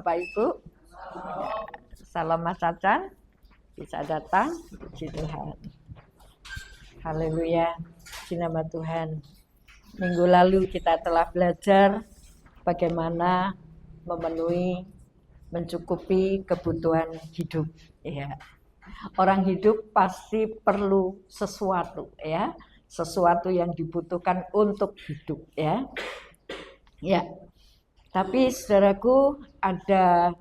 Bapak Ibu, salam Mas Cacan, bisa datang, puji Tuhan. Haleluya, puji nama Tuhan. Minggu lalu kita telah belajar bagaimana memenuhi, mencukupi kebutuhan hidup. Ya, orang hidup pasti perlu sesuatu, ya, sesuatu yang dibutuhkan untuk hidup, ya. Ya. Tapi saudaraku, ada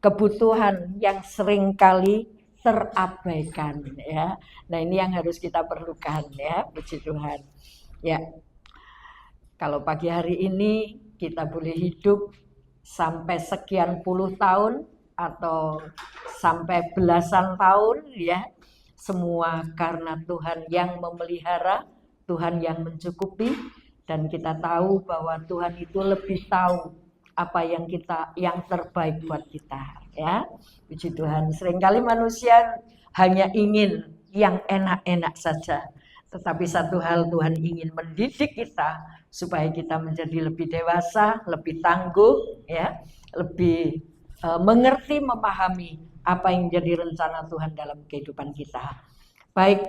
kebutuhan yang seringkali terabaikan, ya. Nah, ini yang harus kita perlukan, ya, puji Tuhan. Ya. Kalau pagi hari ini kita boleh hidup sampai sekian puluh tahun atau sampai belasan tahun, ya. Semua karena Tuhan yang memelihara, Tuhan yang mencukupi. Dan kita tahu bahwa Tuhan itu lebih tahu apa yang terbaik buat kita, ya. Puji Tuhan. Seringkali manusia hanya ingin yang enak-enak saja. Tetapi satu hal, Tuhan ingin mendidik kita supaya kita menjadi lebih dewasa, lebih tangguh, ya, lebih mengerti, memahami apa yang menjadi rencana Tuhan dalam kehidupan kita. Baik,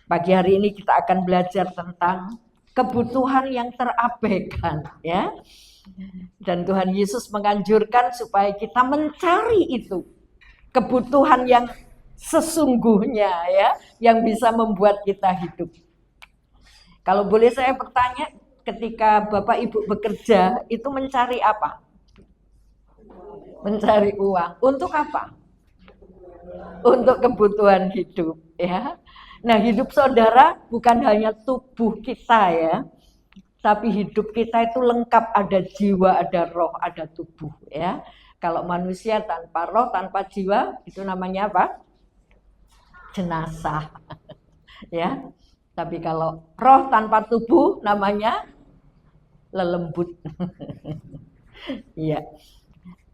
pagi hari ini kita akan belajar tentang kebutuhan yang terabaikan, ya. Dan Tuhan Yesus menganjurkan supaya kita mencari itu, kebutuhan yang sesungguhnya, ya, yang bisa membuat kita hidup. Kalau boleh saya bertanya, ketika Bapak Ibu bekerja itu mencari apa? Mencari uang. Untuk apa? Untuk kebutuhan hidup, ya. Nah, hidup saudara bukan hanya tubuh kita, ya, tapi hidup kita itu lengkap, ada jiwa, ada roh, ada tubuh, ya. Kalau manusia tanpa roh, tanpa jiwa, itu namanya apa? Jenazah. Ya. Tapi kalau roh tanpa tubuh namanya lelembut. Ya.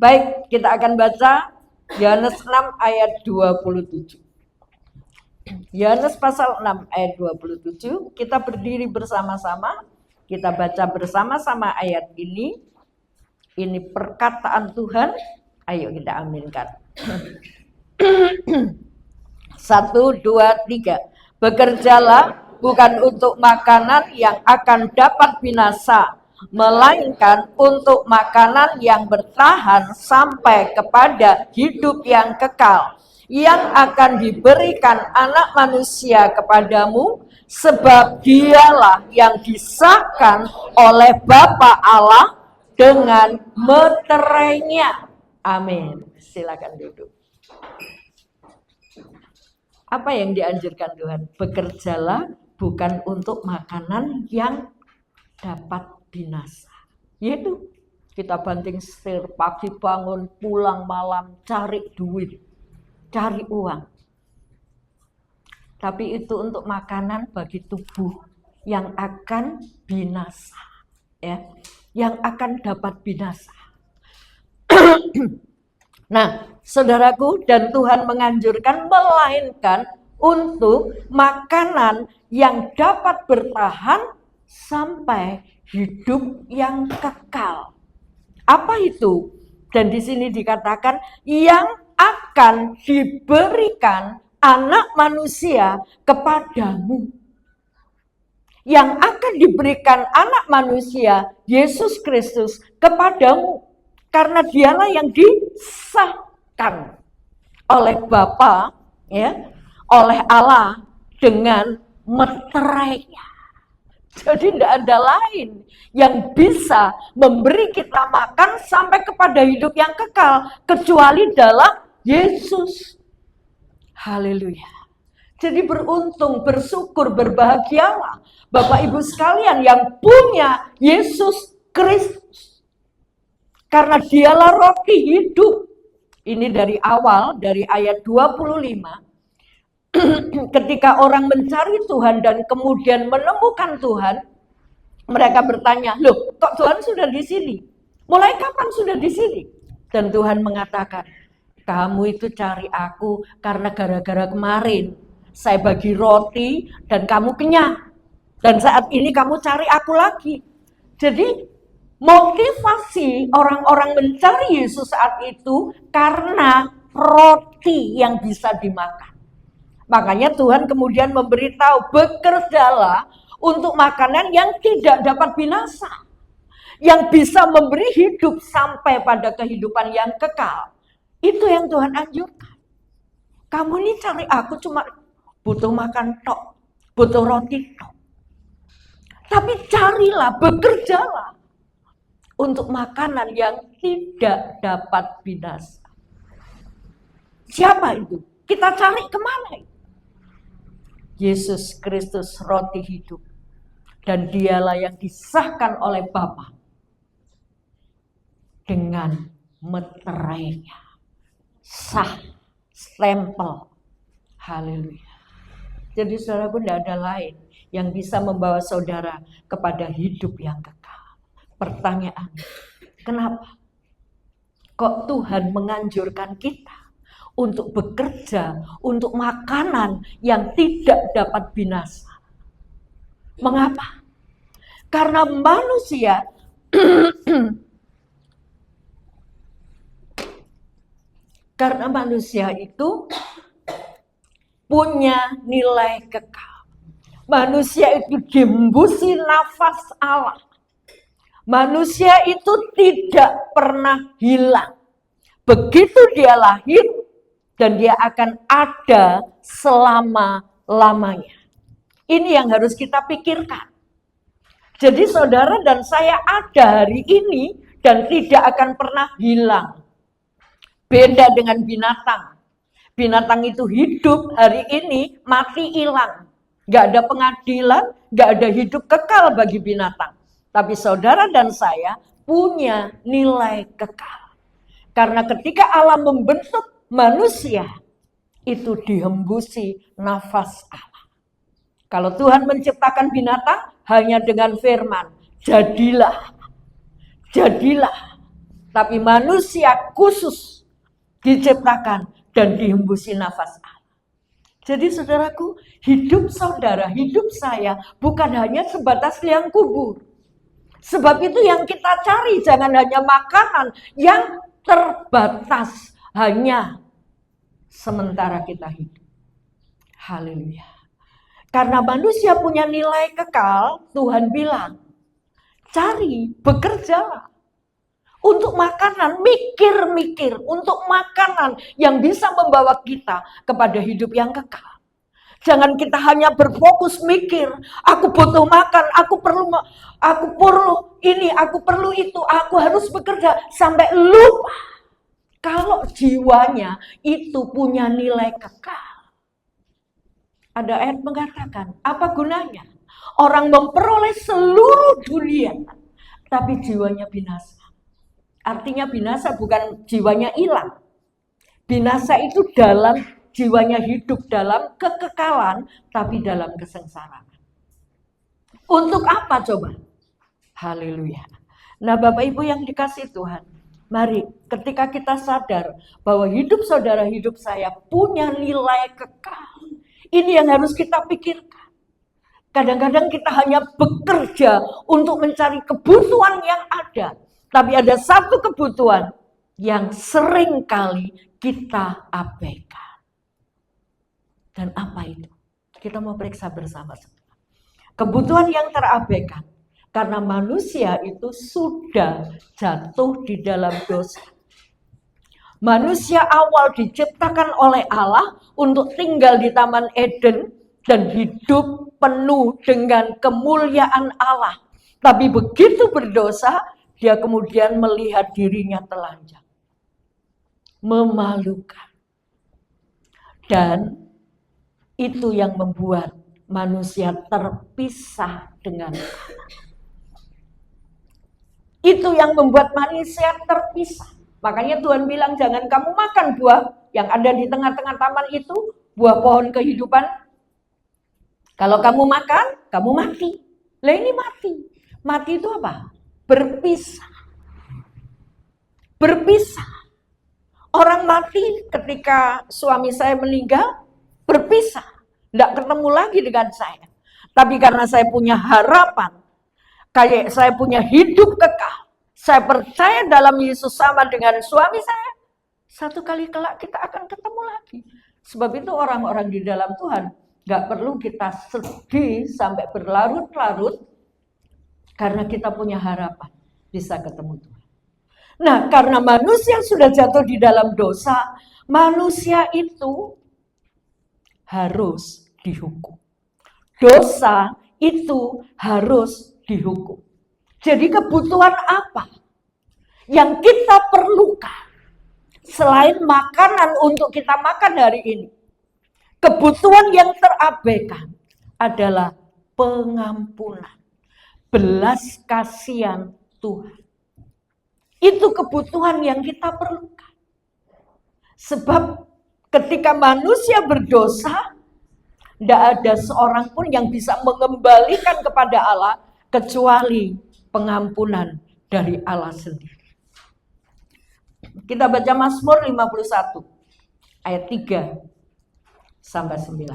Baik, kita akan baca Yohanes 6 ayat 27. Yohanes pasal 6 ayat 27, kita berdiri bersama-sama, kita baca bersama-sama ayat ini. Ini perkataan Tuhan, ayo kita aminkan. 1, 2, 3. Bekerjalah bukan untuk makanan yang akan dapat binasa, melainkan untuk makanan yang bertahan sampai kepada hidup yang kekal, yang akan diberikan Anak Manusia kepadamu, sebab Dialah yang disahkan oleh Bapa Allah dengan meterainya. Amin. Silakan duduk. Apa yang dianjurkan Tuhan? Bekerjalah bukan untuk makanan yang dapat binasa. Yaitu kita banting setir, pagi bangun, pulang malam, cari duit, cari uang. Tapi itu untuk makanan bagi tubuh yang akan binasa, ya, yang akan dapat binasa. Nah, saudaraku, dan Tuhan menganjurkan melainkan untuk makanan yang dapat bertahan sampai hidup yang kekal. Apa itu? Dan di sini dikatakan yang akan diberikan Anak Manusia kepadamu. Yang akan diberikan Anak Manusia, Yesus Kristus, kepadamu. Karena Dialah yang disahkan oleh Bapa, ya, oleh Allah dengan meterainya. Jadi tidak ada lain yang bisa memberi kita makan sampai kepada hidup yang kekal kecuali dalam Yesus. Haleluya. Jadi beruntung, bersyukur, berbahagialah Bapak Ibu sekalian yang punya Yesus Kristus. Karena Dialah roti hidup. Ini dari awal, dari ayat 25. Ketika orang mencari Tuhan dan kemudian menemukan Tuhan, mereka bertanya, loh, kok Tuhan sudah di sini? Mulai kapan sudah di sini? Dan Tuhan mengatakan, kamu itu cari aku karena gara-gara kemarin saya bagi roti dan kamu kenyang. Dan saat ini kamu cari aku lagi. Jadi Motivasi orang-orang mencari Yesus saat itu karena roti yang bisa dimakan. Makanya Tuhan kemudian memberitahu, bekerjalah untuk makanan yang tidak dapat binasa, yang bisa memberi hidup sampai pada kehidupan yang kekal. Itu yang Tuhan anjurkan. Kamu ini cari aku cuma butuh makan tok, butuh roti tok. Tapi carilah, bekerjalah untuk makanan yang tidak dapat binasa. Siapa itu? Kita cari kemana? Yesus Kristus roti hidup. Dan dialah yang disahkan oleh Bapa dengan meterainya. Sah, stempel. Haleluya. Jadi saudara pun tidak ada lain yang bisa membawa saudara kepada hidup yang kekal. Pertanyaan, kenapa? Kok Tuhan menganjurkan kita untuk bekerja, untuk makanan yang tidak dapat binasa? Mengapa? Karena manusia karena manusia itu punya nilai kekal. Manusia itu dihembusi nafas Allah. Manusia itu tidak pernah hilang. Begitu dia lahir dan dia akan ada selama-lamanya. Ini yang harus kita pikirkan. Jadi saudara dan saya ada hari ini dan tidak akan pernah hilang. Beda dengan binatang. Binatang itu hidup hari ini, mati hilang. Gak ada pengadilan, gak ada hidup kekal bagi binatang. Tapi saudara dan saya punya nilai kekal. Karena ketika Allah membentuk manusia, itu dihembusi nafas Allah. Kalau Tuhan menciptakan binatang hanya dengan firman, jadilah, jadilah. Tapi manusia khusus diciptakan dan dihembusi nafas Allah. Jadi saudaraku, hidup saudara, hidup saya bukan hanya sebatas liang kubur. Sebab itu yang kita cari jangan hanya makanan yang terbatas, hanya sementara kita hidup. Haleluya. Karena manusia punya nilai kekal, Tuhan bilang, cari, bekerjalah. Untuk makanan, mikir-mikir. Untuk makanan yang bisa membawa kita kepada hidup yang kekal. Jangan kita hanya berfokus mikir, aku butuh makan, aku perlu ini, aku perlu itu, aku harus bekerja. Sampai lupa kalau jiwanya itu punya nilai kekal. Ada ayat mengatakan, apa gunanya orang memperoleh seluruh dunia, tapi jiwanya binasa. Artinya binasa bukan jiwanya hilang. Binasa itu dalam jiwanya hidup dalam kekekalan, tapi dalam kesengsaraan. Untuk apa coba? Haleluya. Nah Bapak Ibu yang dikasih Tuhan, mari ketika kita sadar bahwa hidup saudara, hidup saya punya nilai kekal. Ini yang harus kita pikirkan. Kadang-kadang kita hanya bekerja untuk mencari kebutuhan yang ada. Tapi ada satu kebutuhan yang sering kali kita abaikan. Dan apa itu? Kita mau periksa bersama-sama. Kebutuhan yang terabaikan. Karena manusia itu sudah jatuh di dalam dosa. Manusia awal diciptakan oleh Allah untuk tinggal di Taman Eden dan hidup penuh dengan kemuliaan Allah. Tapi begitu berdosa, dia kemudian melihat dirinya telanjang. Memalukan. Dan itu yang membuat manusia terpisah dengan Allah. Itu yang membuat manusia terpisah. Makanya Tuhan bilang jangan kamu makan buah yang ada di tengah-tengah taman itu, buah pohon kehidupan. Kalau kamu makan, kamu mati. Lah ini mati. Mati itu apa? Berpisah. Berpisah. Orang mati ketika suami saya meninggal, berpisah. Tidak ketemu lagi dengan saya. Tapi karena saya punya harapan, kayak saya punya hidup kekal, Saya percaya dalam Yesus sama dengan suami saya. Satu kali kelak kita akan ketemu lagi. Sebab itu orang-orang di dalam Tuhan gak perlu kita sedih sampai berlarut-larut. Karena kita punya harapan bisa ketemu Tuhan. Nah, karena manusia sudah jatuh di dalam dosa, manusia itu harus dihukum. Dosa itu harus dihukum. Jadi kebutuhan apa yang kita perlukan selain makanan untuk kita makan hari ini? Kebutuhan yang terabaikan adalah pengampunan, belas kasihan Tuhan. Itu kebutuhan yang kita perlukan. Sebab ketika manusia berdosa, tidak ada seorang pun yang bisa mengembalikan kepada Allah kecuali pengampunan dari Allah sendiri. Kita baca Mazmur 51 ayat 3 sampai 9.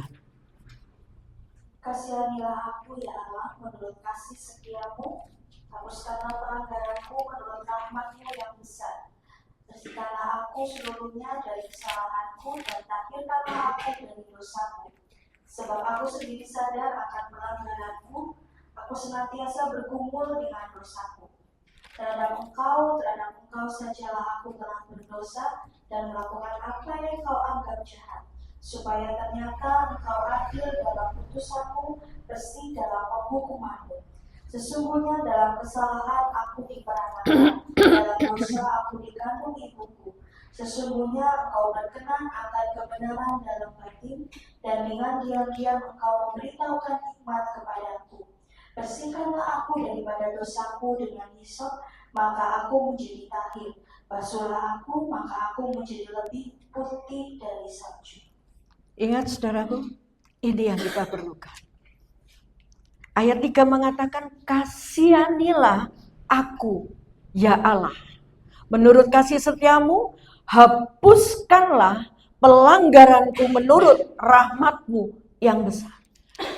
Kasihanilah aku ya Allah menurut kasih setiamu, hapuskanlah pelanggaranku menurut rahmat-Mu yang besar. Bersihkanlah aku seluruhnya dari kesalahanku dan tahirkanlah aku dari dosaku. Sebab aku sendiri sadar akan pelanggaranku, aku senantiasa bergumul dengan dosaku. Terhadap engkau sajalah aku telah berdosa dan melakukan apa yang kau anggap jahat. Supaya ternyata engkau adil dalam putusanmu, bersih dalam penghukumanmu. Sesungguhnya dalam kesalahan aku diperanakan, dalam dosa aku dikandung ibuku. Sesungguhnya engkau berkenan akan kebenaran dalam batin, dan dengan diam-diam engkau memberitahukan hikmat kepadaku. Bersihkanlah aku daripada dosaku dengan hisop, maka aku menjadi tahir. Basuhlah aku, maka aku menjadi lebih putih dari salju. Ingat saudaraku, ini yang kita perlukan. Ayat 3 mengatakan, kasihanilah aku, ya Allah. Menurut kasih setiamu, hapuskanlah pelanggaranku menurut rahmat-Mu yang besar.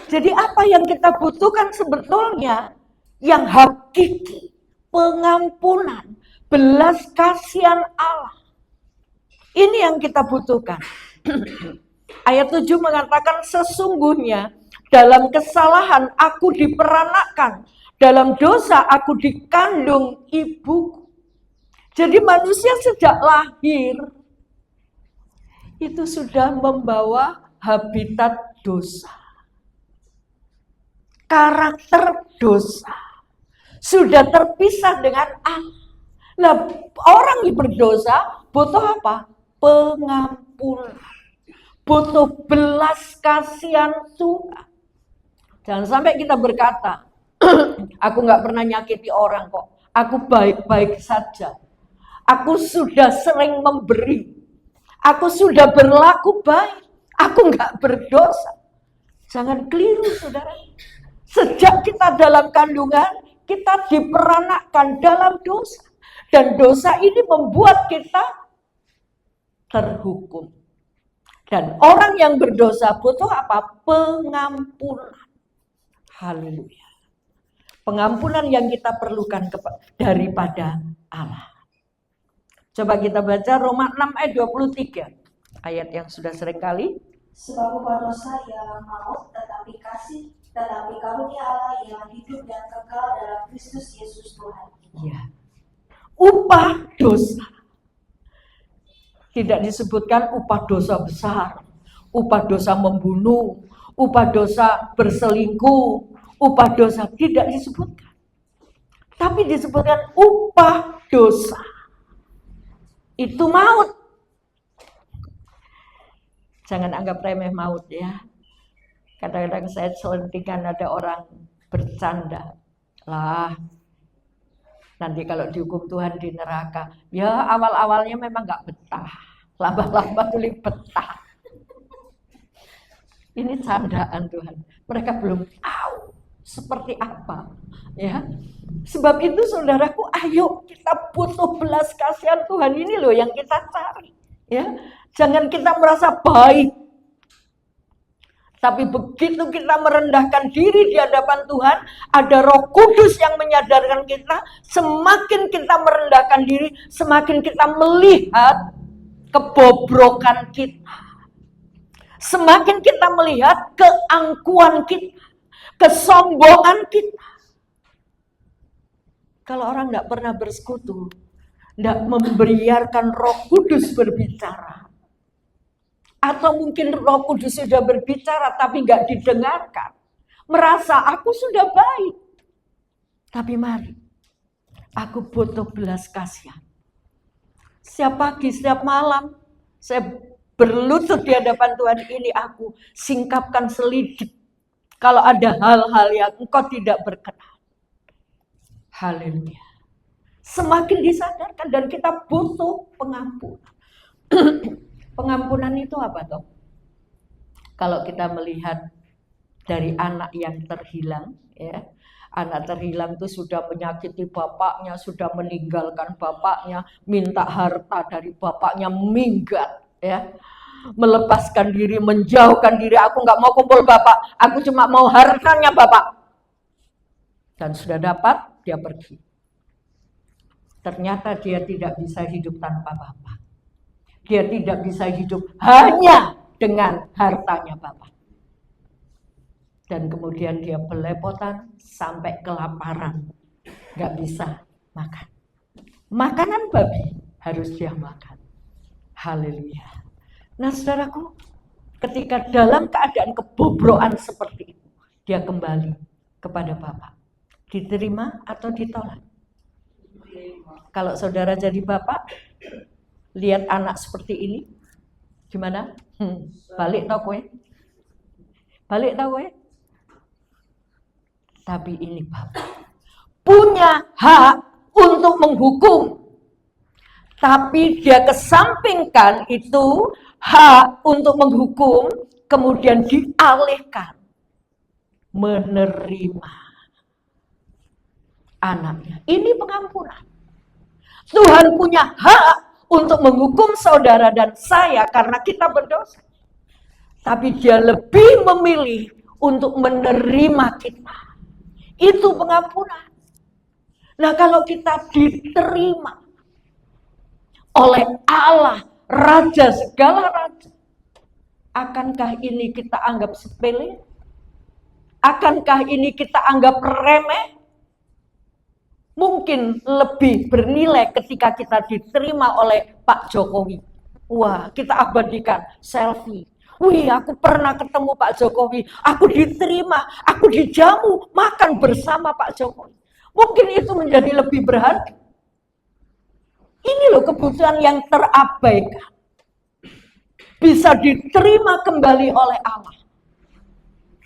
Jadi apa yang kita butuhkan sebetulnya yang hakiki, pengampunan, belas kasihan Allah. Ini yang kita butuhkan. Ayat 7 mengatakan, sesungguhnya dalam kesalahan aku diperanakkan, dalam dosa aku dikandung ibuku. Jadi manusia sejak lahir itu sudah membawa habitat dosa. Karakter dosa. Sudah terpisah dengan Allah. Nah, orang yang berdosa butuh apa? Pengampunan. Butuh belas kasihan Tuhan. Jangan sampai kita berkata, aku gak pernah nyakiti orang kok. Aku baik-baik saja. Aku sudah sering memberi. Aku sudah berlaku baik. Aku gak berdosa. Jangan keliru, saudara. Sejak kita dalam kandungan, kita diperanakkan dalam dosa. Dan dosa ini membuat kita terhukum. Dan orang yang berdosa butuh apa? Pengampunan. Haleluya. Pengampunan yang kita perlukan daripada Allah. Coba kita baca Roma 6 ayat 23. Ayat yang sudah sering kali. Sebab upah dosa ialah maut, tetapi karunia Allah ialah hidup dan kekal dalam Kristus Yesus Tuhan. Ya. Upah dosa. Tidak disebutkan upah dosa besar, upah dosa membunuh, upah dosa berselingkuh, upah dosa tidak disebutkan. Tapi disebutkan upah dosa. Itu maut. Jangan anggap remeh maut ya. Kadang-kadang saya selentingan ada orang bercanda. Lah, nanti kalau dihukum Tuhan di neraka, ya awal-awalnya memang gak betah. Lama-lama tulis betah. Ini candaan Tuhan. Mereka belum tahu seperti apa. Ya, sebab itu saudaraku, ayo kita butuh belas kasihan Tuhan ini loh yang kita cari. Ya, jangan kita merasa baik. Tapi begitu kita merendahkan diri di hadapan Tuhan, ada Roh Kudus yang menyadarkan kita, semakin kita merendahkan diri, semakin kita melihat kebobrokan kita. Semakin kita melihat keangkuhan kita, kesombongan kita. Kalau orang tidak pernah bersekutu, tidak membiarkan Roh Kudus berbicara. Atau mungkin Roh Kudus sudah berbicara tapi nggak didengarkan. Merasa aku sudah baik. Tapi mari, aku butuh belas kasihan. Setiap pagi, setiap malam, saya berlutut di hadapan Tuhan, ini aku singkapkan selidik. Kalau ada hal-hal yang engkau tidak berkenan. Haleluya. Semakin disadarkan dan kita butuh pengampunan. Pengampunan itu apa toh? Kalau kita melihat dari anak yang terhilang, ya, anak terhilang itu sudah menyakiti bapaknya, sudah meninggalkan bapaknya, minta harta dari bapaknya, minggat, ya, melepaskan diri, menjauhkan diri. Aku nggak mau kumpul bapak, aku cuma mau hartanya bapak. Dan sudah dapat, dia pergi. Ternyata dia tidak bisa hidup tanpa bapak. Dia tidak bisa hidup hanya dengan hartanya bapak. Dan kemudian dia belepotan sampai kelaparan. Gak bisa makan. Makanan babi harus dia makan. Haleluya. Nah saudaraku, ketika dalam keadaan kebobrokan seperti itu, dia kembali kepada bapak. Diterima atau ditolak? Kalau saudara jadi bapak, lihat anak seperti ini, gimana? Balik tau kowe? Balik tau kowe? Tapi ini bapak punya hak untuk menghukum. Tapi dia kesampingkan itu hak untuk menghukum, kemudian dialihkan menerima anaknya. Ini pengampunan. Tuhan punya hak untuk menghukum saudara dan saya karena kita berdosa. Tapi dia lebih memilih untuk menerima kita. Itu pengampunan. Nah kalau kita diterima oleh Allah, Raja segala raja, akankah ini kita anggap sepele? Akankah ini kita anggap remeh? Mungkin lebih bernilai ketika kita diterima oleh Pak Jokowi. Wah, kita abadikan selfie. Wih, aku pernah ketemu Pak Jokowi. Aku diterima, aku dijamu, makan bersama Pak Jokowi. Mungkin itu menjadi lebih berharga. Ini loh kebutuhan yang terabaikan. Bisa diterima kembali oleh Allah.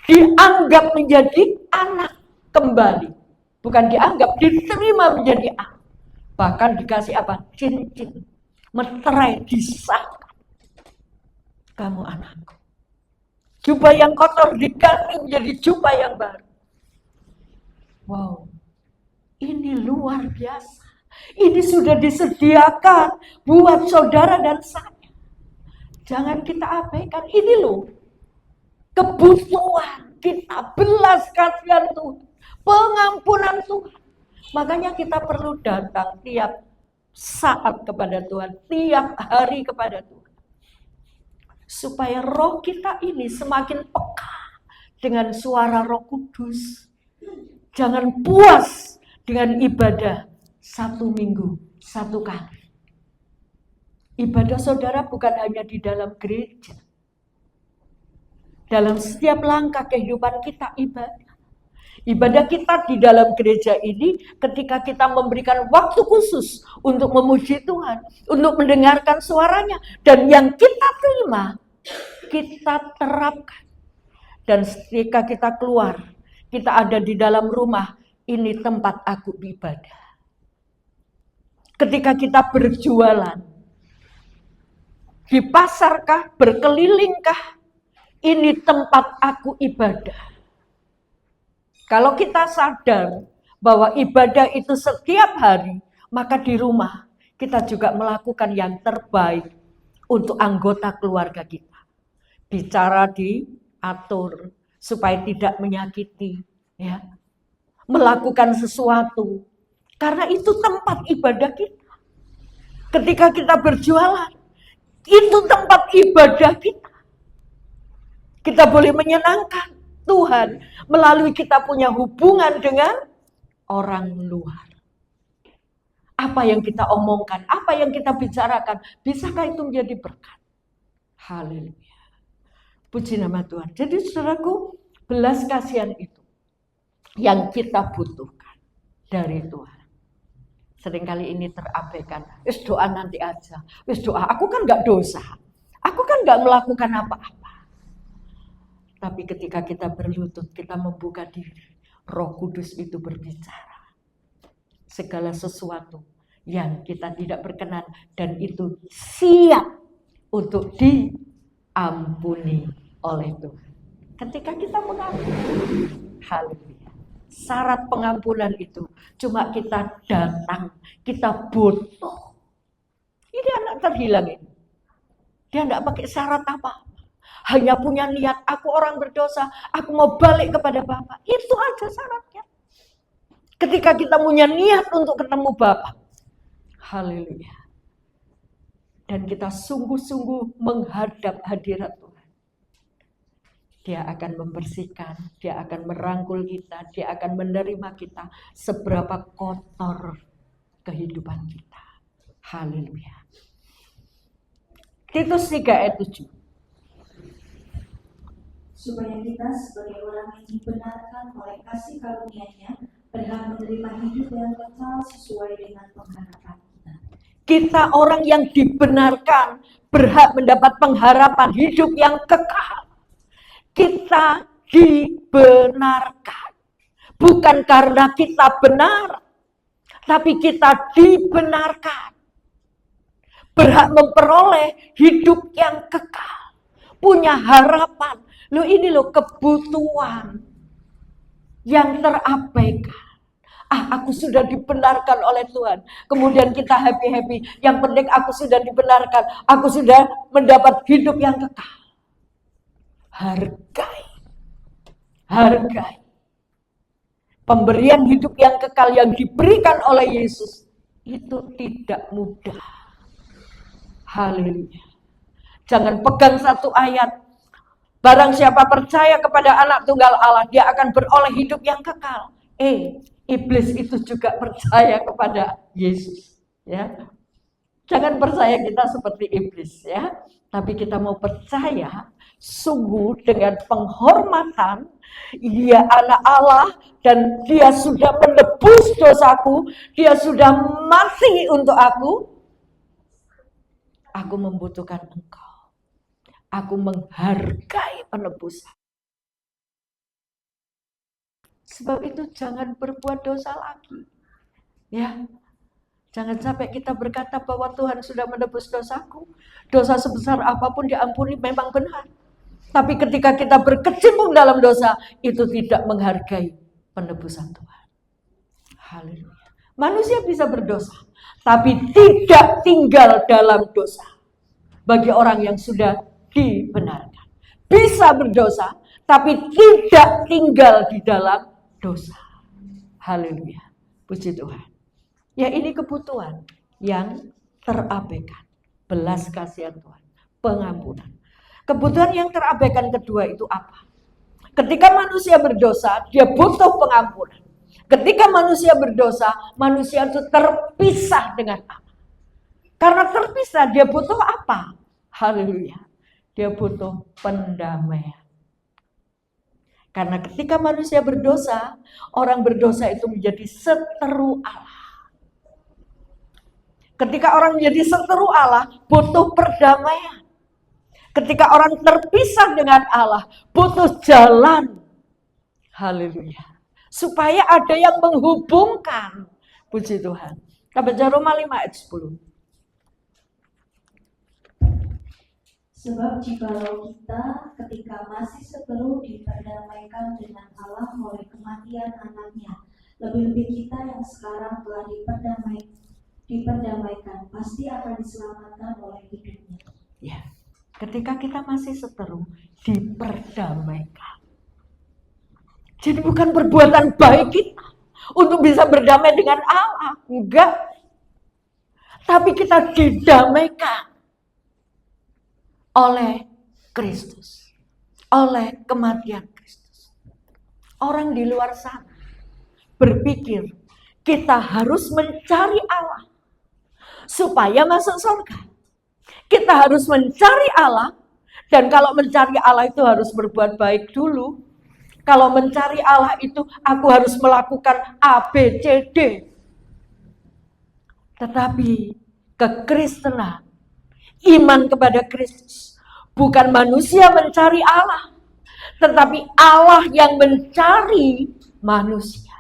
Dianggap menjadi anak kembali. Bukan dianggap, diterima menjadi anak. Bahkan dikasih apa? Cincin. Meterai, disahkan. Kamu anakku. Jubah yang kotor diganti menjadi jubah yang baru. Wow. Ini luar biasa. Ini sudah disediakan buat saudara dan saya. Jangan kita abaikan. Ini loh. Kebutuhan kita, belas kasihan Tuhan. Pengampunan Tuhan. Makanya kita perlu datang tiap saat kepada Tuhan, tiap hari kepada Tuhan. Supaya roh kita ini semakin peka dengan suara Roh Kudus. Jangan puas dengan ibadah 1 minggu 1 kali. Ibadah saudara bukan hanya di dalam gereja. Dalam setiap langkah kehidupan kita ibadah. Ibadah kita di dalam gereja ini ketika kita memberikan waktu khusus untuk memuji Tuhan, untuk mendengarkan suaranya. Dan yang kita terima, kita terapkan. Dan ketika kita keluar, kita ada di dalam rumah, ini tempat aku beribadah. Ketika kita berjualan, di pasarkah, berkelilingkah, ini tempat aku ibadah. Kalau kita sadar bahwa ibadah itu setiap hari, maka di rumah kita juga melakukan yang terbaik untuk anggota keluarga kita. Bicara di atur supaya tidak menyakiti, ya, melakukan sesuatu. Karena itu tempat ibadah kita. Ketika kita berjualan, itu tempat ibadah kita. Kita boleh menyenangkan Tuhan melalui kita punya hubungan dengan orang luar. Apa yang kita omongkan, apa yang kita bicarakan, bisakah itu menjadi berkat? Haleluya. Puji nama Tuhan. Jadi saudaraku, belas kasihan itu yang kita butuhkan dari Tuhan. Seringkali ini terabaikan. Wis doa nanti aja. Wis doa, aku kan gak dosa. Aku kan gak melakukan apa-apa. Tapi ketika kita berlutut, kita membuka diri, Roh Kudus itu berbicara. Segala sesuatu yang kita tidak berkenan dan itu siap untuk diampuni oleh Tuhan. Ketika kita mengampuni, haleluya. Syarat pengampunan itu cuma kita datang, kita butuh. Ini anak terhilang ini. Dia tidak pakai syarat apa. Hanya punya niat, aku orang berdosa, aku mau balik kepada Bapa. Itu aja syaratnya. Ketika kita punya niat untuk ketemu Bapa. Haleluya. Dan kita sungguh-sungguh menghadap hadirat Tuhan. Dia akan membersihkan, dia akan merangkul kita, dia akan menerima kita seberapa kotor kehidupan kita. Haleluya. Titus 3 ayat 7. Supaya kita sebagai orang yang dibenarkan oleh kasih karunia-Nya berhak menerima hidup yang kekal sesuai dengan pengharapan kita. Kita orang yang dibenarkan berhak mendapat pengharapan hidup yang kekal. Kita dibenarkan. Bukan karena kita benar, tapi kita dibenarkan. Berhak memperoleh hidup yang kekal. Punya harapan. Loh ini loh kebutuhan yang terabaikan. Aku sudah dibenarkan oleh Tuhan. Kemudian kita happy-happy. Yang penting aku sudah dibenarkan. Aku sudah mendapat hidup yang kekal. Hargai. Pemberian hidup yang kekal yang diberikan oleh Yesus itu tidak mudah. Haleluya. Jangan pegang satu ayat. Barang siapa percaya kepada anak tunggal Allah, dia akan beroleh hidup yang kekal. Iblis itu juga percaya kepada Yesus. Ya. Jangan percaya kita seperti iblis, ya. Tapi kita mau percaya sungguh dengan penghormatan. Dia anak Allah dan dia sudah menebus dosaku. Dia sudah mati untuk aku. Aku membutuhkan engkau. Aku menghargai penebusan. Sebab itu jangan berbuat dosa lagi. Ya. Jangan sampai kita berkata bahwa Tuhan sudah menebus dosaku. Dosa sebesar apapun diampuni memang benar. Tapi ketika kita berkecimpung dalam dosa, itu tidak menghargai penebusan Tuhan. Haleluya. Manusia bisa berdosa, tapi tidak tinggal dalam dosa. Bagi orang yang sudah dibenarkan. Bisa berdosa, tapi tidak tinggal di dalam dosa. Haleluya. Puji Tuhan. Ya ini kebutuhan yang terabaikan. Belas kasihan Tuhan. Pengampunan. Kebutuhan yang terabaikan kedua itu apa? Ketika manusia berdosa, dia butuh pengampunan. Ketika manusia berdosa, manusia itu terpisah dengan Allah. Karena terpisah, dia butuh apa? Haleluya. Dia butuh pendamaian. Karena ketika manusia berdosa, orang berdosa itu menjadi seteru Allah. Ketika orang menjadi seteru Allah, butuh perdamaian. Ketika orang terpisah dengan Allah, butuh jalan. Haleluya. Supaya ada yang menghubungkan. Puji Tuhan. Kita baca Roma 5 ayat 10. Sebab jikalau kita ketika masih seteru diperdamaikan dengan Allah oleh kematian anaknya, lebih-lebih kita yang sekarang telah diperdamaikan pasti akan diselamatkan oleh hidupnya. Ya. Ketika kita masih seteru, diperdamaikan. Jadi bukan perbuatan baik kita untuk bisa berdamai dengan Allah, enggak. Tapi kita didamaikan oleh Kristus, oleh kematian Kristus. Orang di luar sana berpikir kita harus mencari Allah supaya masuk surga. Kita harus mencari Allah, dan kalau mencari Allah itu harus berbuat baik dulu. Kalau mencari Allah itu aku harus melakukan A, B, C, D. Tetapi kekristenan, iman kepada Kristus, bukan manusia mencari Allah, tetapi Allah yang mencari manusia.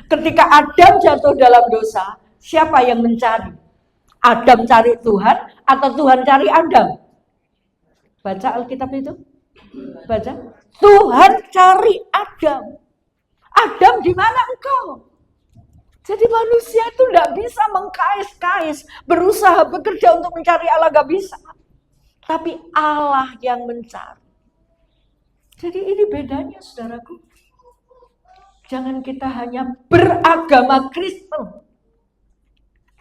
Ketika Adam jatuh dalam dosa, siapa yang mencari? Adam cari Tuhan atau Tuhan cari Adam? Baca Alkitab itu. Baca. Tuhan cari Adam. Adam, di mana engkau? Jadi manusia itu tidak bisa mengkais-kais, berusaha bekerja untuk mencari Allah, gak bisa. Tapi Allah yang mencari. Jadi ini bedanya, saudaraku. Jangan kita hanya beragama Kristen,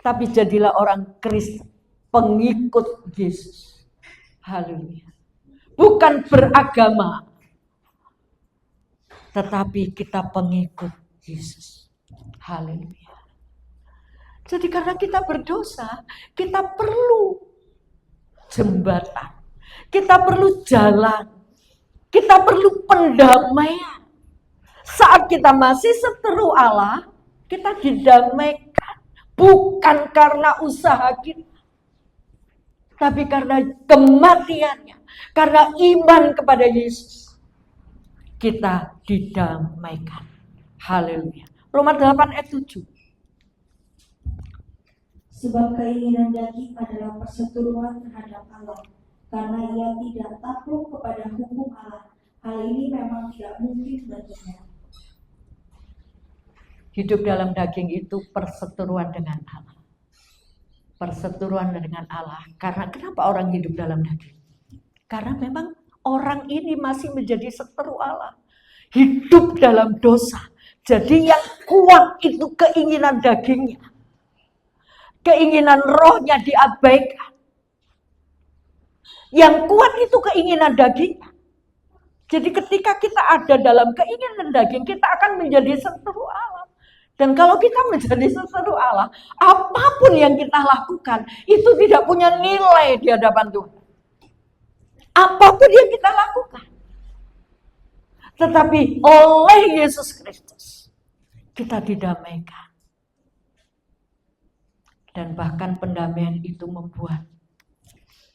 tapi jadilah orang Kristen, pengikut Yesus. Haleluya. Bukan beragama, tetapi kita pengikut Yesus. Haleluya. Jadi karena kita berdosa, kita perlu jembatan, kita perlu jalan, kita perlu pendamaian. Saat kita masih seteru Allah, kita didamaikan. Bukan karena usaha kita, tapi karena kematiannya, karena iman kepada Yesus, kita didamaikan. Haleluya. Roma 8 ayat 7. Sebab keinginan daging adalah perseteruan terhadap Allah, karena ia tidak takluk kepada hukum Allah. Hal ini memang tidak mungkin baginya. Hidup dalam daging itu perseteruan dengan Allah. Perseteruan dengan Allah. Karena kenapa orang hidup dalam daging? Karena memang orang ini masih menjadi seteru Allah. Hidup dalam dosa. Jadi yang kuat itu keinginan dagingnya. Keinginan rohnya diabaikan. Yang kuat itu keinginan dagingnya. Jadi ketika kita ada dalam keinginan daging, kita akan menjadi seteru Allah. Dan kalau kita menjadi seteru Allah, apapun yang kita lakukan, itu tidak punya nilai di hadapan Tuhan. Apapun yang kita lakukan. Tetapi oleh Yesus Kristus, kita didamaikan. Dan bahkan pendamaian itu membuat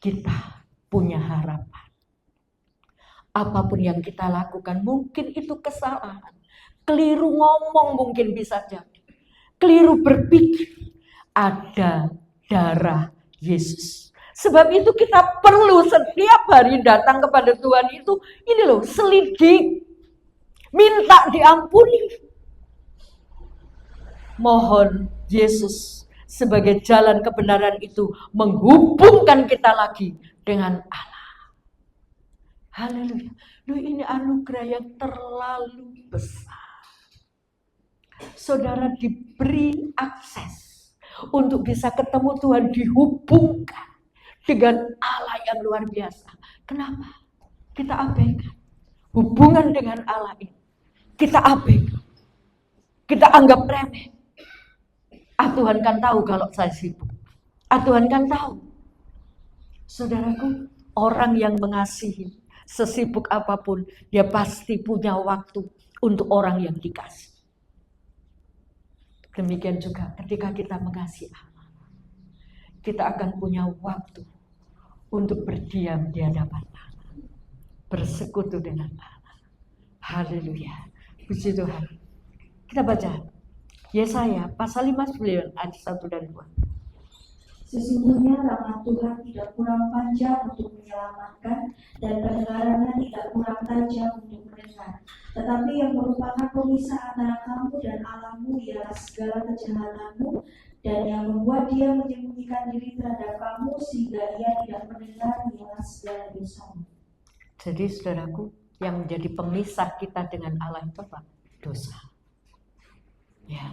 kita punya harapan. Apapun yang kita lakukan, mungkin itu kesalahan. Keliru ngomong mungkin bisa jadi. Keliru berpikir. Ada darah Yesus. Sebab itu kita perlu setiap hari datang kepada Tuhan itu. Ini loh, selidik. Minta diampuni. Mohon Yesus sebagai jalan kebenaran itu menghubungkan kita lagi dengan Allah. Haleluya. Loh, ini anugerah yang terlalu besar. Saudara diberi akses untuk bisa ketemu Tuhan, dihubungkan dengan Allah yang luar biasa. Kenapa? Kita abaikan hubungan dengan Allah ini. Kita abaikan. Kita anggap remeh. Tuhan kan tahu kalau saya sibuk. Tuhan kan tahu. Saudaraku, orang yang mengasihi, sesibuk apapun, dia pasti punya waktu untuk orang yang dikasih. Demikian juga ketika kita mengasihi Allah, kita akan punya waktu untuk berdiam di hadapan Allah, bersekutu dengan Allah. Haleluya. Puji Tuhan. Kita baca Yesaya pasal 59 ayat 1 dan 2. Sesungguhnya rahmat Tuhan tidak kurang panjang untuk menyelamatkan, dan pendengarannya tidak kurang tajam untuk mendengar. Tetapi yang merupakan pemisah antara kamu dan Allahmu ialah segala kejahatanmu, dan yang membuat dia menyembunyikan diri terhadap kamu sehingga ia tidak mendengar segala dosamu. Jadi saudaraku, yang menjadi pemisah kita dengan Allah itu apa? Dosa. Ya.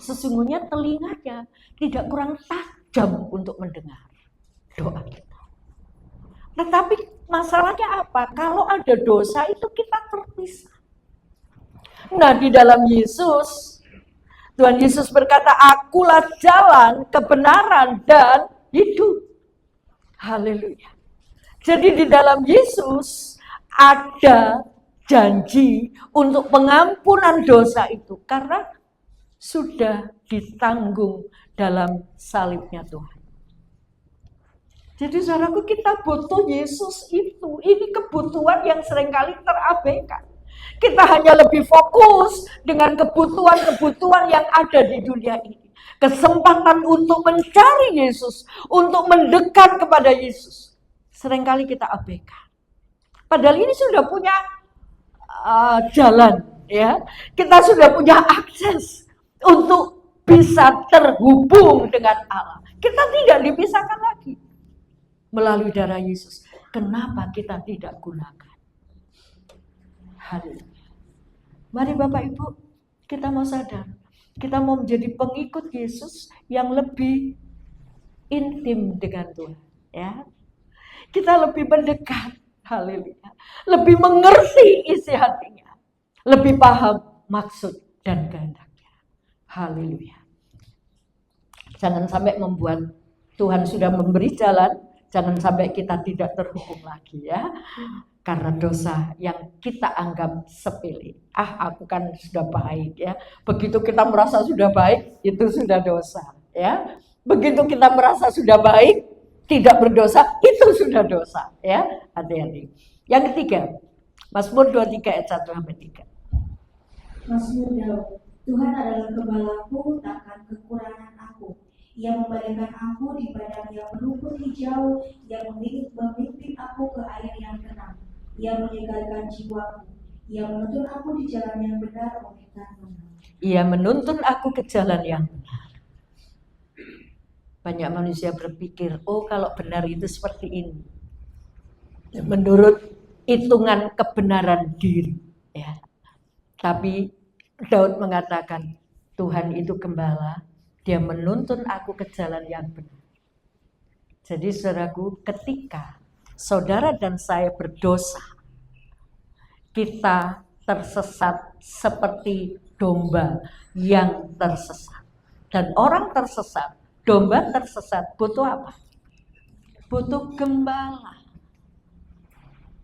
Sesungguhnya telinganya tidak kurang tajam untuk mendengar doa kita. Tetapi masalahnya apa? Kalau ada dosa itu kita terpisah. Nah, di dalam Yesus, Tuhan Yesus berkata, akulah jalan, kebenaran, dan hidup. Haleluya. Jadi di dalam Yesus ada janji untuk pengampunan dosa itu. Karena sudah ditanggung dalam salibnya Tuhan. Jadi saudaraku, kita butuh Yesus itu. Ini kebutuhan yang seringkali terabaikan. Kita hanya lebih fokus dengan kebutuhan-kebutuhan yang ada di dunia ini. Kesempatan untuk mencari Yesus, untuk mendekat kepada Yesus, seringkali kita abaikan. Padahal ini sudah punya jalan, ya. Kita sudah punya akses untuk bisa terhubung dengan Allah. Kita tidak dipisahkan lagi melalui darah Yesus. Kenapa kita tidak gunakan? Haleluya. Mari Bapak Ibu, kita mau sadar, kita mau menjadi pengikut Yesus yang lebih intim dengan Tuhan, ya. Kita lebih mendekat, haleluya. Lebih mengerti isi hatinya, lebih paham maksud dan kehendaknya. Haleluya. Jangan sampai membuat Tuhan sudah memberi jalan, jangan sampai kita tidak terhubung lagi, ya. Karena dosa yang kita anggap sepele. Aku kan sudah baik, ya. Begitu kita merasa sudah baik, itu sudah dosa, ya. Begitu kita merasa sudah baik, tidak berdosa, itu sudah dosa, ya. Hati-hati. Yang ketiga, Mazmur 23 ayat 1-3. Mazmur Daud. Tuhan adalah gembalaku, takkan kekurangan aku. Ia membaringkan aku di padang yang berumput hijau, yang memimpin aku ke air yang tenang. Ia menyegarkan jiwaku. Ia menuntun aku di jalan yang benar oleh karunia. Ia menuntun aku ke jalan yang benar. Banyak manusia berpikir, oh kalau benar itu seperti ini. Menurut hitungan kebenaran diri, ya. Tapi Daud mengatakan, Tuhan itu gembala, Dia menuntun aku ke jalan yang benar. Jadi saudaraku, ketika saudara dan saya berdosa, kita tersesat seperti domba yang tersesat. Dan orang tersesat, domba tersesat, butuh apa? Butuh gembala,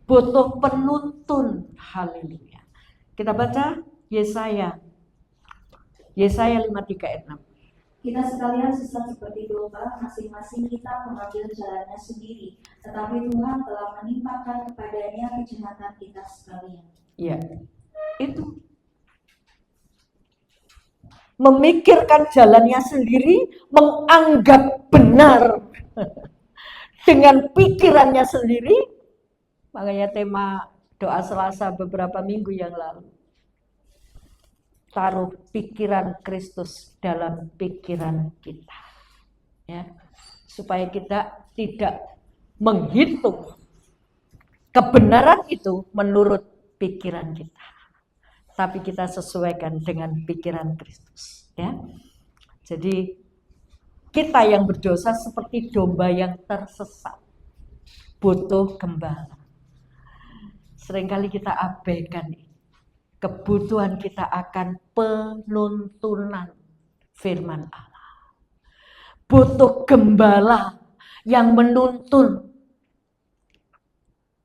butuh penuntun. Haleluya. Kita baca Yesaya 53 ayat 6. Kita sekalian sesat seperti domba, masing-masing kita mengambil jalannya sendiri. Tetapi Tuhan telah menimpakan kepadanya kejahatan kita sekalian. Ya, itu memikirkan jalannya sendiri, menganggap benar dengan pikirannya sendiri. Makanya tema doa Selasa beberapa minggu yang lalu, taruh pikiran Kristus dalam pikiran kita, ya, supaya kita tidak menghitung kebenaran itu menurut pikiran kita, tapi kita sesuaikan dengan pikiran Kristus, ya. Jadi kita yang berdosa seperti domba yang tersesat, butuh gembala. Seringkali kita abaikan ini. Kebutuhan kita akan penuntunan firman Allah. Butuh gembala yang menuntun.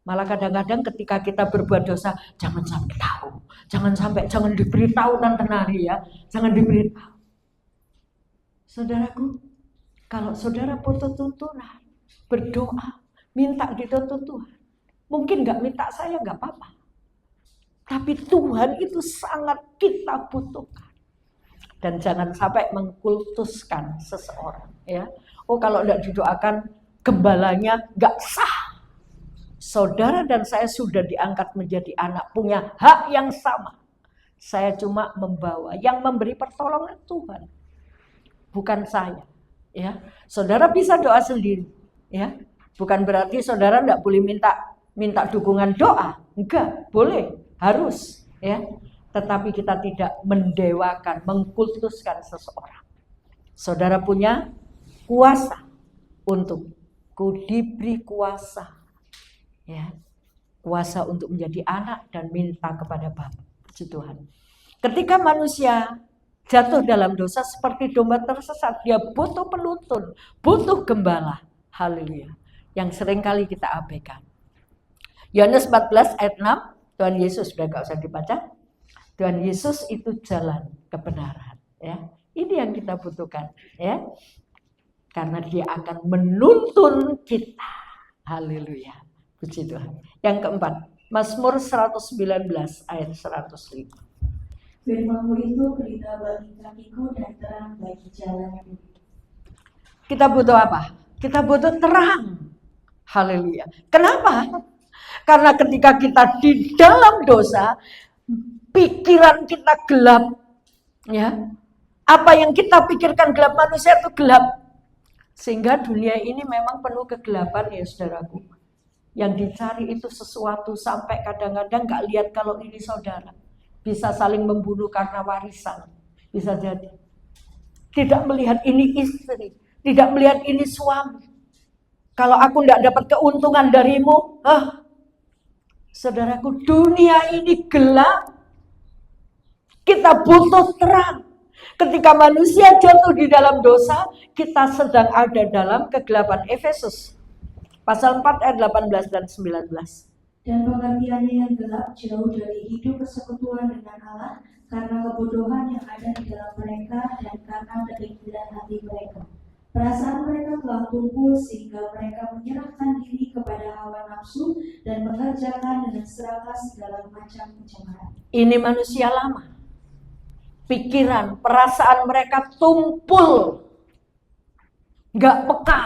Malah kadang-kadang ketika kita berbuat dosa, jangan sampai tahu. Jangan diberitahu Tante Nari, ya. Jangan diberitahu. Saudaraku, kalau saudara butuh tuntunan, berdoa, minta dituntun Tuhan. Mungkin gak minta saya, gak apa-apa. Tapi Tuhan itu sangat kita butuhkan. Dan jangan sampai mengkultuskan seseorang, ya. Oh, kalau tidak didoakan, gembalanya nggak sah. Saudara dan saya sudah diangkat menjadi anak, punya hak yang sama. Saya cuma membawa, yang memberi pertolongan Tuhan, bukan saya, ya. Saudara bisa doa sendiri, ya. Bukan berarti saudara tidak boleh minta dukungan doa. Enggak, boleh, harus, ya. Tetapi kita tidak mendewakan, mengkultuskan seseorang. Saudara punya kuasa untuk diberi kuasa, ya, kuasa untuk menjadi anak dan minta kepada Bapa. Puji Tuhan. Ketika manusia jatuh dalam dosa seperti domba tersesat, dia butuh penuntun, butuh gembala. Haleluya. Yang seringkali kita abaikan. Yohanes 14 ayat 6, Tuhan Yesus, sudah gak usah dibaca. Tuhan Yesus itu jalan kebenaran, ya. Ini yang kita butuhkan, ya. Karena dia akan menuntun kita. Haleluya. Puji Tuhan. Yang keempat, Mazmur 119 ayat 105. Firman-Mu itu pelita bagi kakiku dan terang bagi jalanku. Kita butuh apa? Kita butuh terang. Haleluya. Kenapa? Karena ketika kita di dalam dosa, pikiran kita gelap, ya. Apa yang kita pikirkan gelap, manusia itu gelap. Sehingga dunia ini memang penuh kegelapan, ya saudaraku. Yang dicari itu sesuatu sampai kadang-kadang gak lihat kalau ini saudara. Bisa saling membunuh karena warisan. Bisa jadi. Tidak melihat ini istri. Tidak melihat ini suami. Kalau aku tidak dapat keuntungan darimu, saudaraku, dunia ini gelap. Kita butuh terang. Ketika manusia jatuh di dalam dosa, kita sedang ada dalam kegelapan. Efesus pasal 4 ayat 18 dan 19. Dan pengertiannya yang gelap jauh dari hidup persekutuan dengan Allah, karena kebodohan yang ada di dalam mereka dan karena ketinggian hati mereka. Perasaan mereka telah tumpul sehingga mereka menyerahkan diri kepada hawa nafsu dan mengerjakan dengan serakah segala macam pencemaran. Ini manusia lama. Pikiran, perasaan mereka tumpul. Gak peka.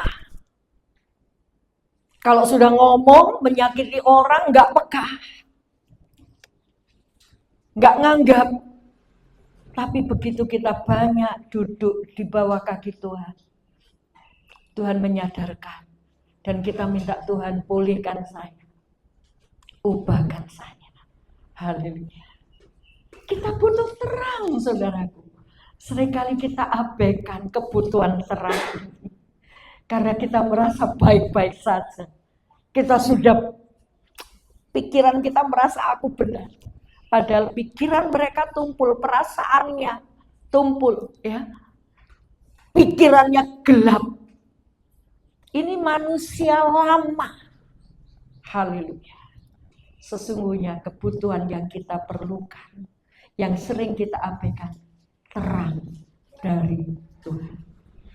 Kalau sudah ngomong, menyakiti orang, gak peka. Gak nganggap. Tapi begitu kita banyak duduk di bawah kaki Tuhan, Tuhan menyadarkan. Dan kita minta Tuhan, pulihkan saya. Ubahkan saya. Haleluya. Kita butuh terang, saudaraku. Seringkali kita abaikan kebutuhan terang ini. Karena kita merasa baik-baik saja. Kita sudah, pikiran kita merasa aku benar. Padahal pikiran mereka tumpul, perasaannya tumpul, ya. Pikirannya gelap. Ini manusia lama. Haleluya. Sesungguhnya kebutuhan yang kita perlukan, yang sering kita abaikan, terang dari Tuhan.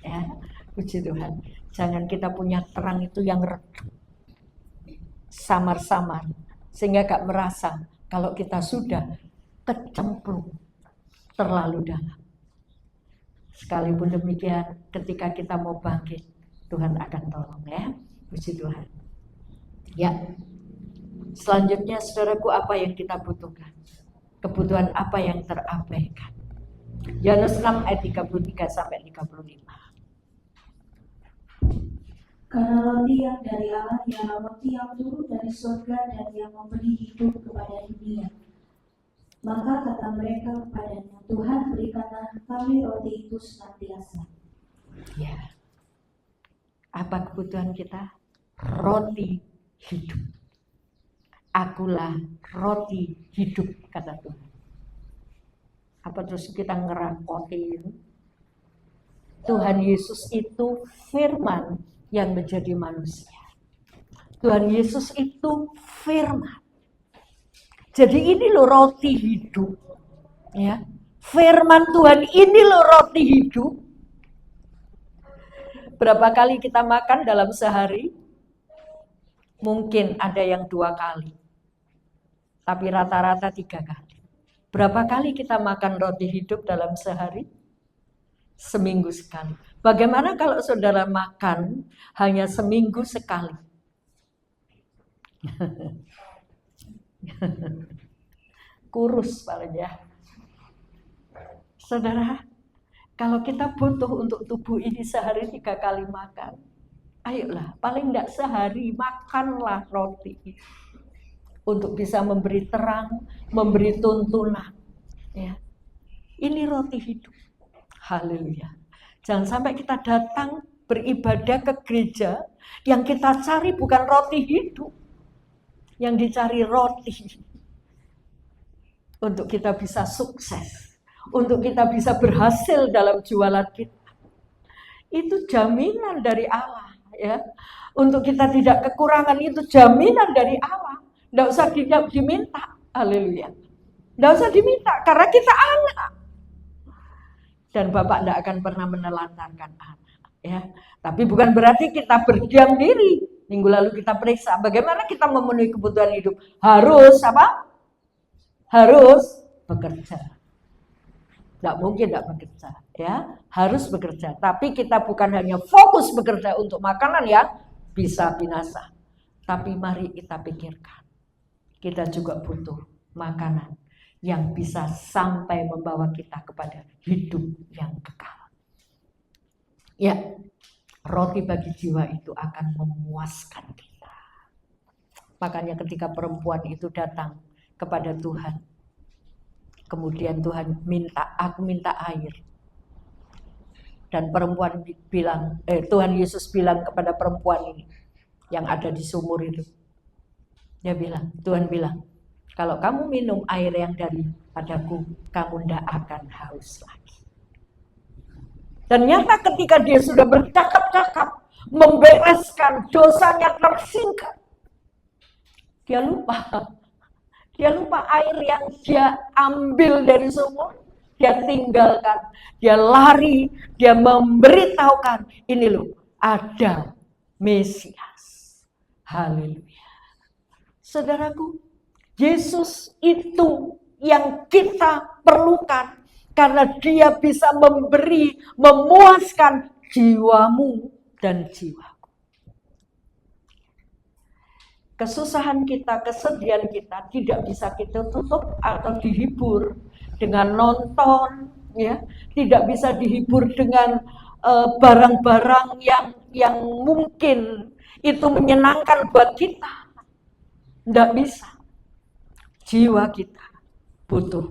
Ya, puji Tuhan. Jangan kita punya terang itu yang redup, samar-samar, sehingga gak merasa kalau kita sudah kecemplung terlalu dalam. Sekalipun demikian, ketika kita mau bangkit, Tuhan akan tolong, ya. Puji Tuhan. Ya. Selanjutnya, saudaraku, apa yang kita butuhkan? Kebutuhan apa yang terabaikan? Yohanes 6 ayat 33 sampai 35. Karena roti yang dari Allah ialah roti yang turun dari surga dan yang memberi hidup kepada dunia. Maka kata mereka kepadanya, Tuhan, berikanlah kami roti itu senantiasa. Ya. Apa kebutuhan kita? Roti hidup. Akulah roti hidup, kata Tuhan. Apa terus kita ngerakotin? Tuhan Yesus itu firman yang menjadi manusia. Tuhan Yesus itu firman. Jadi ini loh roti hidup. Ya. Firman Tuhan ini loh roti hidup. Berapa kali kita makan dalam sehari? Mungkin ada yang 2 kali. Tapi rata-rata 3 kali. Berapa kali kita makan roti hidup dalam sehari? Seminggu sekali. Bagaimana kalau saudara makan hanya seminggu sekali? Kurus paling ya. Saudara, kalau kita butuh untuk tubuh ini sehari 3 kali makan, Ayolah, paling tidak sehari makanlah roti untuk bisa memberi terang, memberi tuntunan. Ya. Ini roti hidup. Haleluya. Jangan sampai kita datang beribadah ke gereja, yang kita cari bukan roti hidup, yang dicari roti. Untuk kita bisa sukses, untuk kita bisa berhasil dalam jualan kita. Itu jaminan dari Allah. Ya, untuk kita tidak kekurangan itu jaminan dari Allah. Tidak usah diminta, haleluya. Tidak usah diminta, karena kita anak. Dan Bapak tidak akan pernah menelantarkan anak. Ya, tapi bukan berarti kita berdiam diri. Minggu lalu kita periksa bagaimana kita memenuhi kebutuhan hidup. Harus apa? Harus bekerja. Tidak mungkin tidak bekerja, ya harus bekerja. Tapi kita bukan hanya fokus bekerja untuk makanan yang bisa binasa. Tapi mari kita pikirkan, kita juga butuh makanan yang bisa sampai membawa kita kepada hidup yang kekal. Ya, roti bagi jiwa itu akan memuaskan kita. Makanya ketika perempuan itu datang kepada Tuhan, kemudian Tuhan minta, aku minta air. Dan perempuan bilang, Tuhan Yesus bilang kepada perempuan ini yang ada di sumur itu. Dia bilang, Tuhan bilang, kalau kamu minum air yang daripadaku, kamu tidak akan haus lagi. Ternyata ketika dia sudah bercakap-cakap, membereskan dosanya tersingkap, dia lupa. Dia lupa air yang dia ambil dari sumur, dia tinggalkan, dia lari, dia memberitahukan, ini loh, ada Mesias. Haleluya. Saudaraku, Yesus itu yang kita perlukan, karena dia bisa memberi, memuaskan jiwamu dan jiwaku. Kesusahan kita, kesedihan kita tidak bisa kita tutup atau dihibur dengan nonton, ya. Tidak bisa dihibur dengan barang-barang yang mungkin itu menyenangkan buat kita. Tidak bisa. Jiwa kita butuh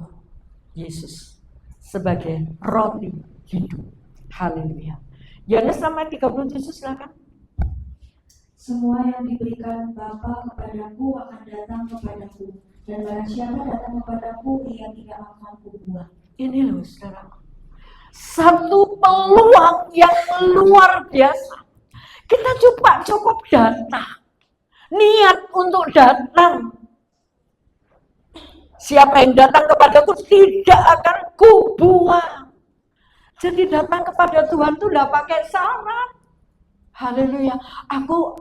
Yesus sebagai roti hidup. Haleluya. Yohanes 6:37, silakan. Semua yang diberikan Bapa kepadaku akan datang kepadaku, dan barang siapa datang kepadaku, ia tidak akan kubuang. Ini loh saudara, satu peluang yang luar biasa. Kita cukup datang, niat untuk datang. Siapa yang datang kepadaku tidak akan kubuang. Jadi datang kepada Tuhan itu tidak pakai syarat. Haleluya. Aku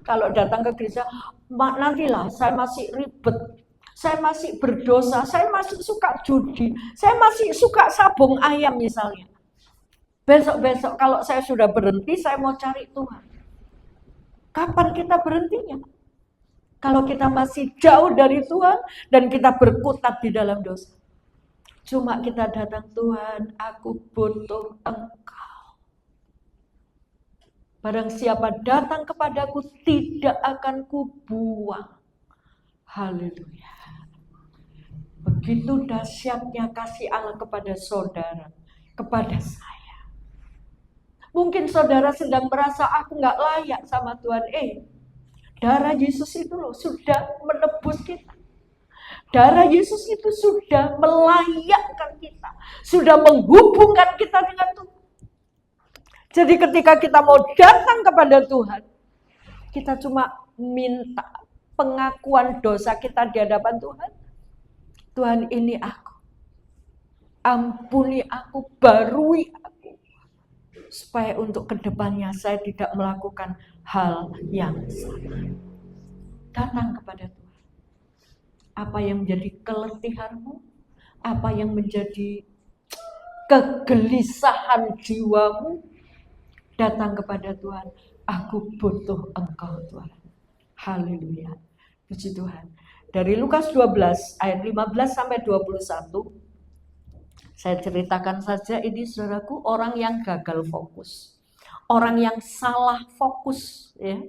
kalau datang ke gereja, nantilah saya masih ribet, saya masih berdosa, saya masih suka judi, saya masih suka sabung ayam misalnya. Besok-besok kalau saya sudah berhenti, saya mau cari Tuhan. Kapan kita berhentinya? Kalau kita masih jauh dari Tuhan dan kita berkutat di dalam dosa. Cuma kita datang, Tuhan, aku butuh Engkau. Barang siapa datang kepadaku tidak akan kubuang. Haleluya. Begitu dahsyatnya kasih Allah kepada saudara, kepada saya. Mungkin saudara sedang merasa aku gak layak sama Tuhan. Darah Yesus itu loh sudah menebus kita. Darah Yesus itu sudah melayakkan kita. Sudah menghubungkan kita dengan Tuhan. Jadi ketika kita mau datang kepada Tuhan, kita cuma minta pengakuan dosa kita di hadapan Tuhan. Tuhan, ini aku. Ampuni aku, barui aku. Supaya untuk kedepannya saya tidak melakukan hal yang salah. Datang kepada Tuhan. Apa yang menjadi keletihanmu? Apa yang menjadi kegelisahan jiwamu? Datang kepada Tuhan, aku butuh Engkau Tuhan. Haleluya. Puji Tuhan. Dari Lukas 12 ayat 15 sampai 21, saya ceritakan saja ini saudaraku, orang yang gagal fokus. orang yang salah fokus, ya.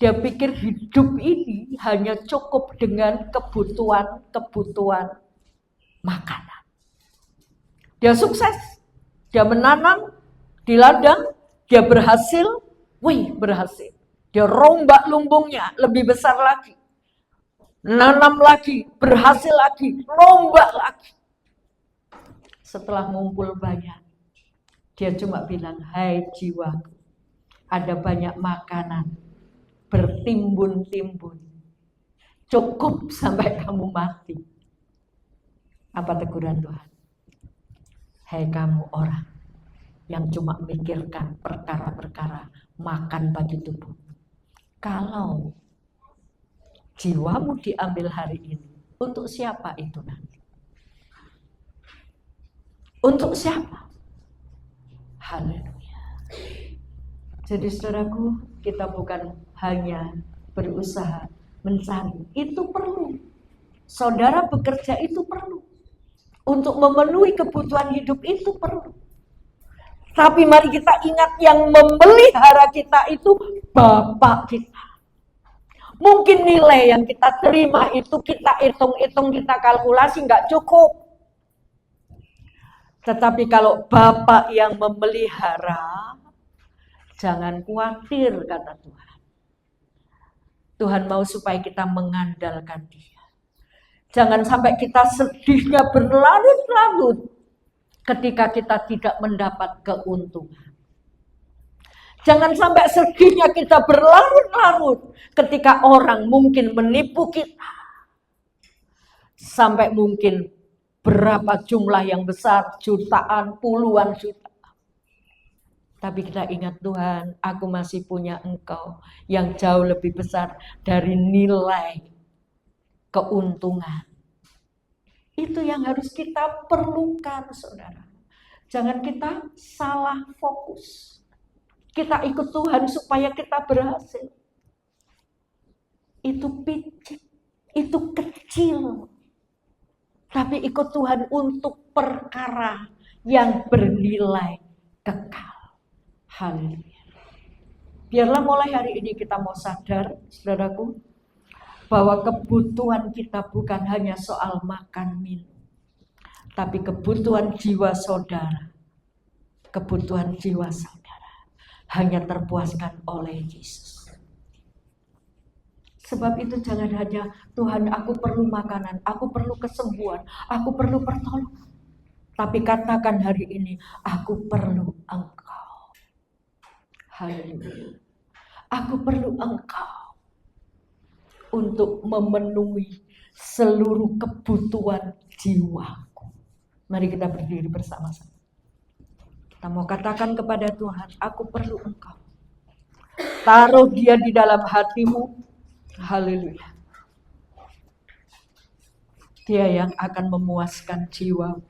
Dia pikir hidup ini hanya cukup dengan kebutuhan makanan. Dia sukses, dia menanam di ladang, dia berhasil, berhasil. Dia rombak lumbungnya lebih besar lagi. Nanam lagi, berhasil lagi, rombak lagi. Setelah ngumpul banyak, dia cuma bilang, hai jiwaku, ada banyak makanan, bertimbun-timbun. Cukup sampai kamu mati. Apa teguran Tuhan? Hai kamu orang yang cuma mikirkan perkara-perkara makan bagi tubuh. Kalau jiwamu diambil hari ini, untuk siapa itu nanti? Untuk siapa? Haleluya. Jadi saudaraku, kita bukan hanya berusaha mencari, itu perlu. Saudara bekerja itu perlu. Untuk memenuhi kebutuhan hidup itu perlu. Tapi mari kita ingat yang memelihara kita itu Bapa kita. Mungkin nilai yang kita terima itu kita hitung-hitung, kita kalkulasi nggak cukup. Tetapi kalau Bapa yang memelihara, jangan khawatir, kata Tuhan. Tuhan mau supaya kita mengandalkan Dia. Jangan sampai kita sedihnya berlarut-larut ketika kita tidak mendapat keuntungan. Jangan sampai sedihnya kita berlarut-larut ketika orang mungkin menipu kita. Sampai mungkin berapa jumlah yang besar, jutaan, puluhan juta. Tapi kita ingat Tuhan, aku masih punya Engkau yang jauh lebih besar dari nilai keuntungan. Itu yang harus kita perlukan, saudara. Jangan kita salah fokus. Kita ikut Tuhan supaya kita berhasil. Itu picik, itu kecil. Tapi ikut Tuhan untuk perkara yang bernilai kekal. Haleluya. Biarlah mulai hari ini kita mau sadar, saudaraku, bahwa kebutuhan kita bukan hanya soal makan minum, tapi kebutuhan jiwa saudara, kebutuhan jiwa saudara hanya terpuaskan oleh Yesus. Sebab itu jangan hanya Tuhan, aku perlu makanan, aku perlu kesembuhan, aku perlu pertolongan. Tapi katakan hari ini, aku perlu Engkau. Haleluya. Aku perlu Engkau untuk memenuhi seluruh kebutuhan jiwaku. Mari kita berdiri bersama-sama. Kita mau katakan kepada Tuhan, aku perlu Engkau. Taruh Dia di dalam hatimu. Haleluya. Dia yang akan memuaskan jiwamu.